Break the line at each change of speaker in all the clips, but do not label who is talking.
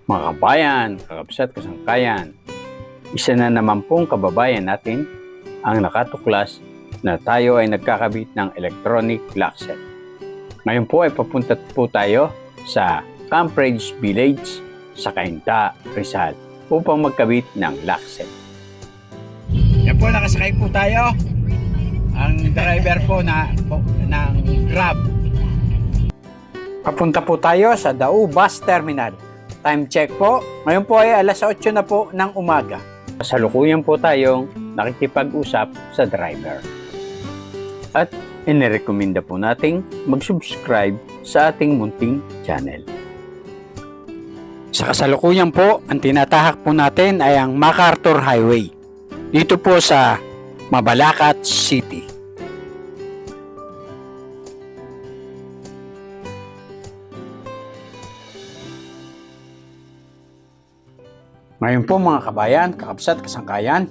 Mga kabayan, kakabsat, kasangkayan, isa na naman pong kababayan natin ang nakatuklas na tayo ay nagkakabit ng electronic lock set. Ngayon po ay papunta po tayo sa Camprage Village sa Cainta, Rizal upang magkabit ng lock set. Yan po, nakasakay po tayo. Ang driver po ng Grab. Papunta po tayo sa Dao Bus Terminal. Time check po, ngayon po ay alas 8 na po ng umaga. Kasalukuyan po tayong nakikipag-usap sa driver. At inirekomenda po nating mag-subscribe sa ating munting channel. Sa kasalukuyan po, ang tinatahak po natin ay ang MacArthur Highway. Dito po sa Mabalacat City. Ngayon po mga kabayan, kakabsat, kasangkayan,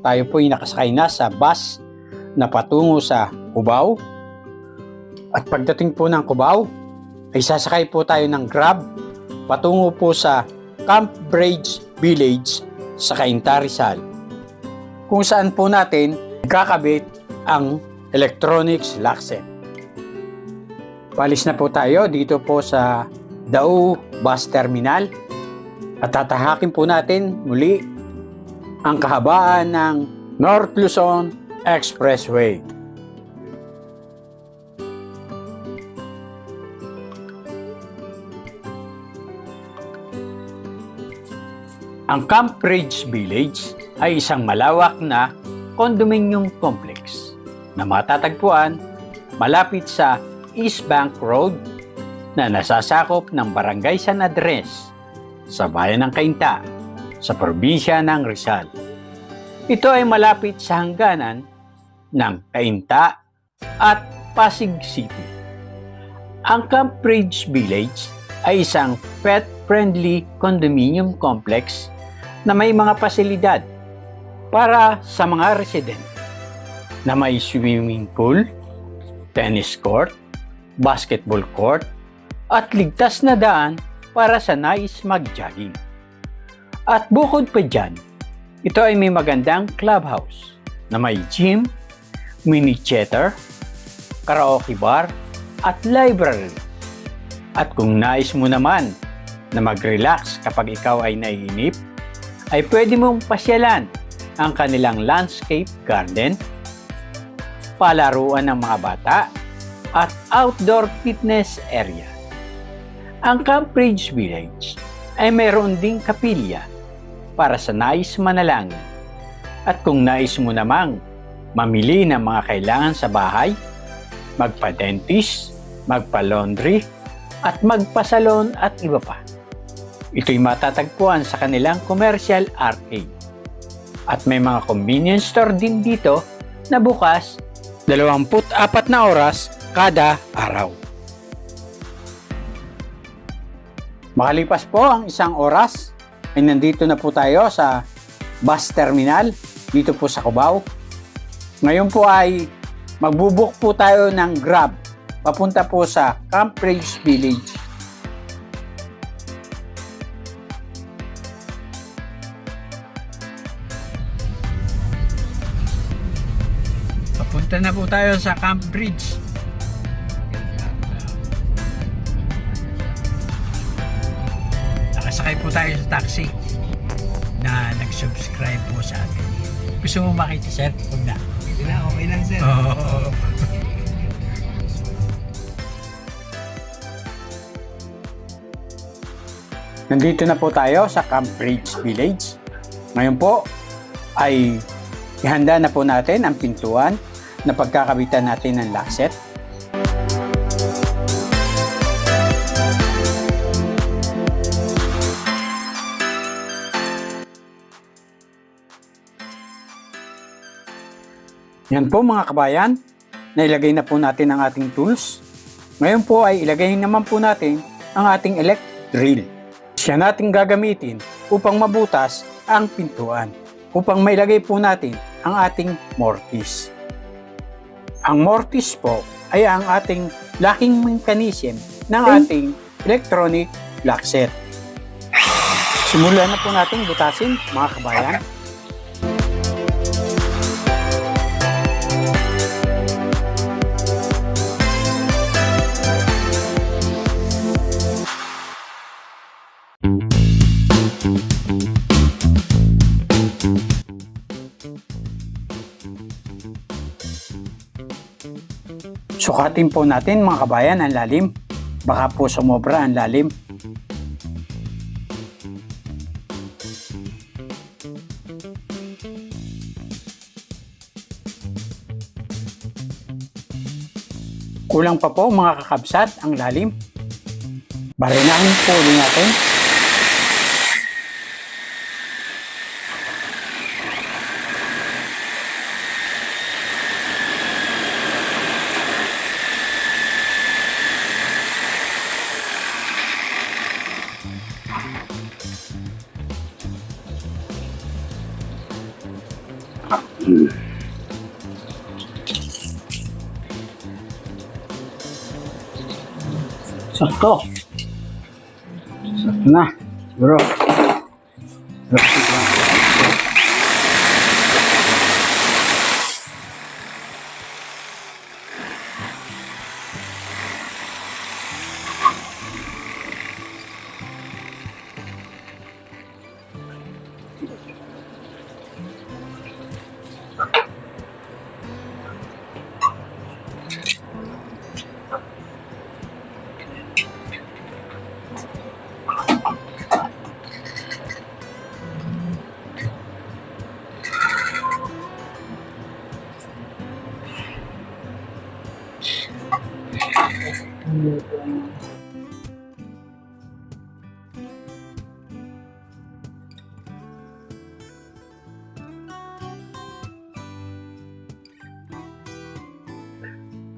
tayo po ay nakasakay na sa bus na patungo sa Cubao. At pagdating po ng Cubao, ay sasakay po tayo ng Grab patungo po sa Camprage Village sa Cainta, Rizal, kung saan po natin kakabit ang electronics lock set. Palis na po tayo dito po sa Dao Bus Terminal. At tatahakin po natin muli ang kahabaan ng North Luzon Expressway. Ang Camprage Village ay isang malawak na condominium complex na matatagpuan malapit sa East Bank Road na nasasakop ng Barangay San Andres sa bayan ng Cainta, sa probinsya ng Rizal. Ito ay malapit sa hangganan ng Cainta at Pasig City. Ang Camprage Village ay isang pet-friendly condominium complex na may mga pasilidad para sa mga residente na may swimming pool, tennis court, basketball court, at ligtas na daan para sa nais mag-jogging. At bukod pa dyan, ito ay may magandang clubhouse na may gym, mini theater, karaoke bar, at library. At kung nais mo naman na mag-relax kapag ikaw ay naiinip, ay pwede mong pasyalan ang kanilang landscape garden, palaruan ng mga bata, at outdoor fitness area. Ang Camprage Village ay mayroon ding kapilya para sa nais manalangin. At kung nais mo namang mamili ng mga kailangan sa bahay, magpa-dentist, magpa-laundry, at magpa-salon at iba pa, ito'y matatagpuan sa kanilang commercial arcade. At may mga convenience store din dito na bukas 24 na oras kada araw. Makalipas po ang isang oras, ay nandito na po tayo sa bus terminal, dito po sa Cubao. Ngayon po ay magbubuk po tayo ng Grab, papunta po sa Camprage Village. Papunta na po tayo sa Camprage. Sakay po tayo sa taxi na nag-subscribe po sa atin. Gusto mo makita, sir? Huwag na.
Hindi na, okay lang, sir.
Oh. Nandito na po tayo sa Camprage Village. Ngayon po ay ihanda na po natin ang pintuan na pagkakabitan natin ng lock set. Yan po mga kabayan, nailagay na po natin ang ating tools. Ngayon po ay ilagay naman po natin ang ating electric drill. Siya natin gagamitin upang mabutas ang pintuan, upang mailagay po natin ang ating mortise. Ang mortise po ay ang ating locking mechanism ng ating electronic lock set. Simulan na po natin butasin, mga kabayan. Sukatin po natin, mga kabayan, ang lalim. Baka po sumobra ang lalim. Kulang pa po, mga kakabsat, ang lalim. Barinahin po ulit natin. Sakto. Sakto na. Bro.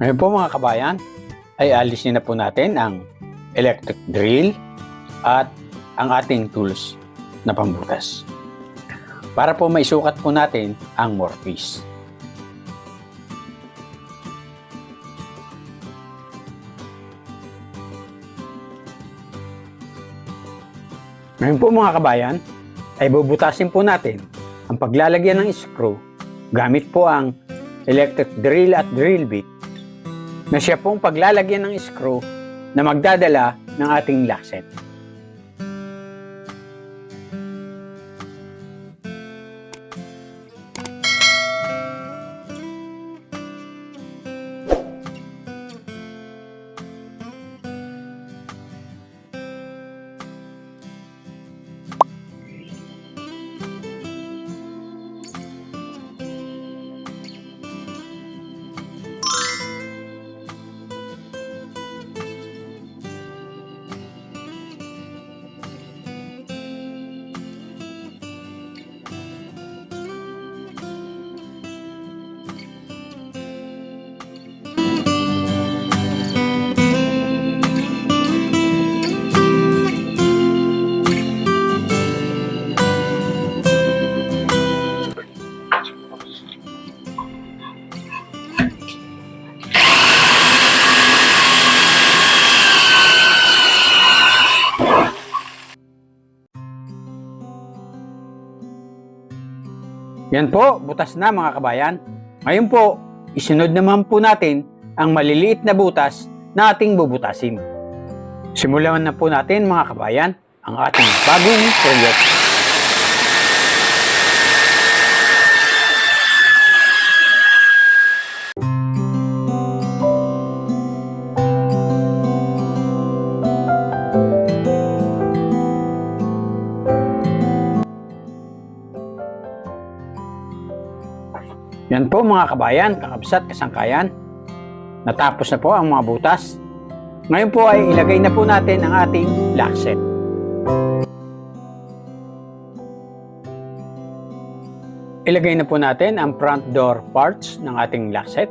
Ngayon po, mga kabayan, ay alisin na po natin ang electric drill at ang ating tools na pambutas. Para po maisukat po natin ang mortise. Ngayon po, mga kabayan, ay bubutasin po natin ang paglalagyan ng screw gamit po ang electric drill at drill bit na siya pong paglalagyan ng screw na magdadala ng ating lock set. Yan po, butas na, mga kabayan. Ngayon po, isunod naman po natin ang maliliit na butas na ating bubutasin. Simulan na po natin, mga kabayan, ang ating bagong proyekto. Yan po, mga kabayan, kakabsat, kasangkayan. Natapos na po ang mga butas. Ngayon po ay ilagay na po natin ang ating lock set. Ilagay na po natin ang front door parts ng ating lock set.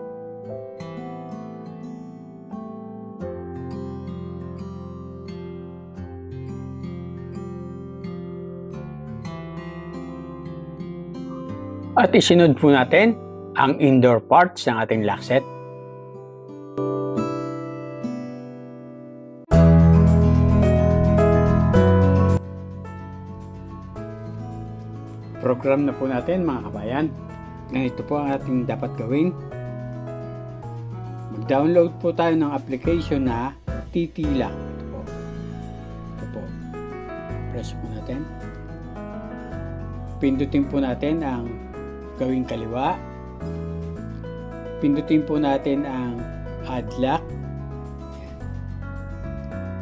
At isunod po natin ang indoor parts ng ating lock set. program na po natin mga kabayan. Ganito po ang ating dapat gawin. Mag-download po tayo ng application na TTLAC. Ito po. Press po natin. Pindutin po natin ang gawing kaliwa. Pindutin po natin ang add lock.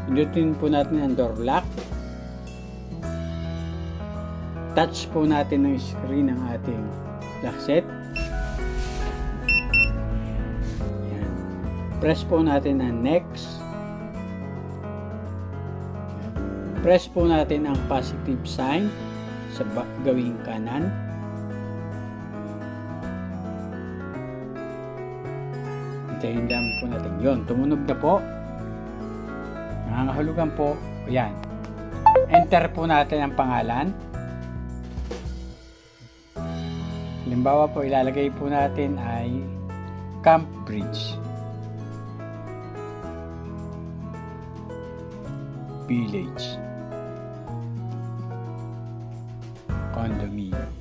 Pindutin po natin ang door lock. Touch po natin ang screen ng ating lock set. Ayan. Press po natin ang next. Ayan. Press po natin ang positive sign sa gawing kanan. Hintayin lang po natin. Yun, tumunog na po. Nangangahulugan po. Ayan. Enter po natin ang pangalan. Halimbawa po, ilalagay po natin ay Camp Bridge Village Condominium.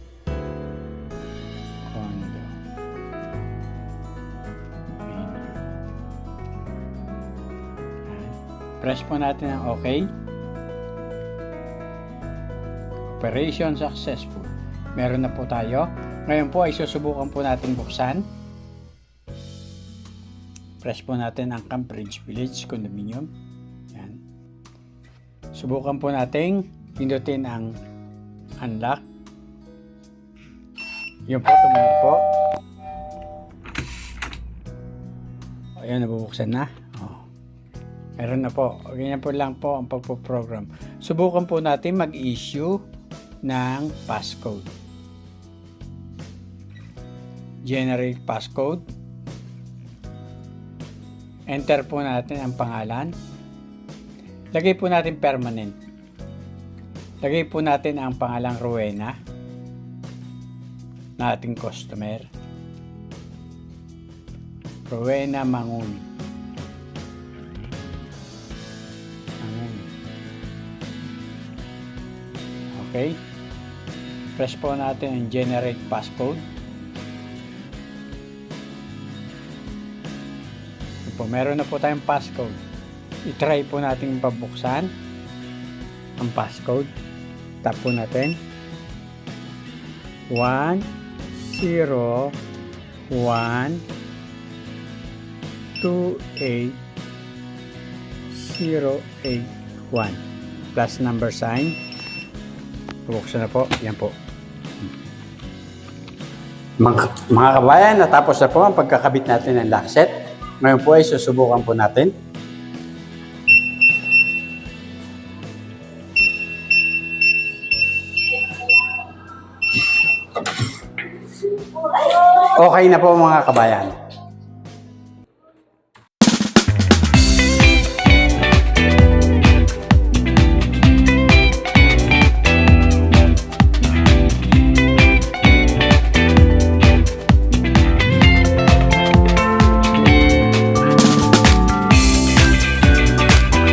Press po natin ang OK. Operation successful. Meron na po tayo. Ngayon po ay susubukan po natin buksan. Press po natin ang Camp Bridge Village Condominium. Yan. Subukan po natin pindutin ang unlock. Yun po, tumunog po. Ayan, nabubuksan na. Meron na po. Ganyan po lang po ang pagpo-program. Subukan po natin mag-issue ng passcode. Generate passcode. Enter po natin ang pangalan. Lagay po natin permanent. Lagay po natin ang pangalang Rowena na ating customer. Rowena Manguni. Okay. Press po natin ang generate passcode. Po, meron na po tayong passcode. I-try po natin pabuksan ang passcode. Tap po natin. 1 0 1 2 8 0 8 1 plus number sign. Buksan na po. Yan po. Mga kabayan, natapos na po ang pagkakabit natin ng lock set. Ngayon po ay susubukan po natin. Okay na po mga kabayan.